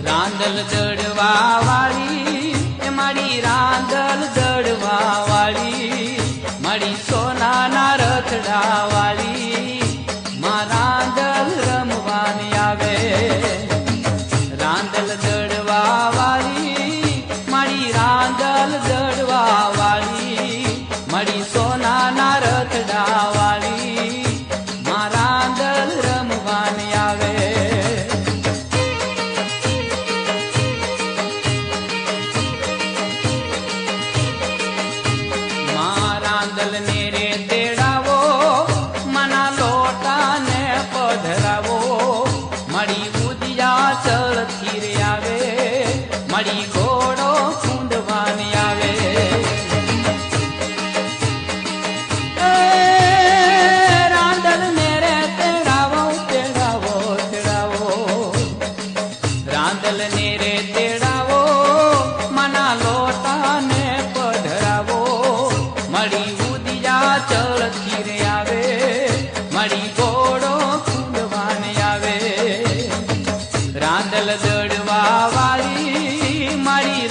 રાંદલ દડવા વાળી એ મારી રાંદલ દડવા વાળી મારી સોનાના રથડા વાળી માં રાંદલ રમવાની આવે રાંદલ દડવા વાળી મારી રાંદલ દડવા વાળી મારી સોનાના રથડા વાળી માં રાંદલ રમવાની આવે રાંદલ ને રે તેડાવો મના લોટા ને પધરાવો મળી ઉદિયા ચળથી રે આવે મળી ઘોડો કુંદવાની આવે રાંદલ ને રે તેડાવો તેડાવો તેડાવો રાંદલ ને રે તેડાવો મના લોટા ને પધરાવો મળી ઉદિયા ચળથી રે આવે મળી ઘોડો કુંદવાને આવે રાંદલ દડવા વાળી મારી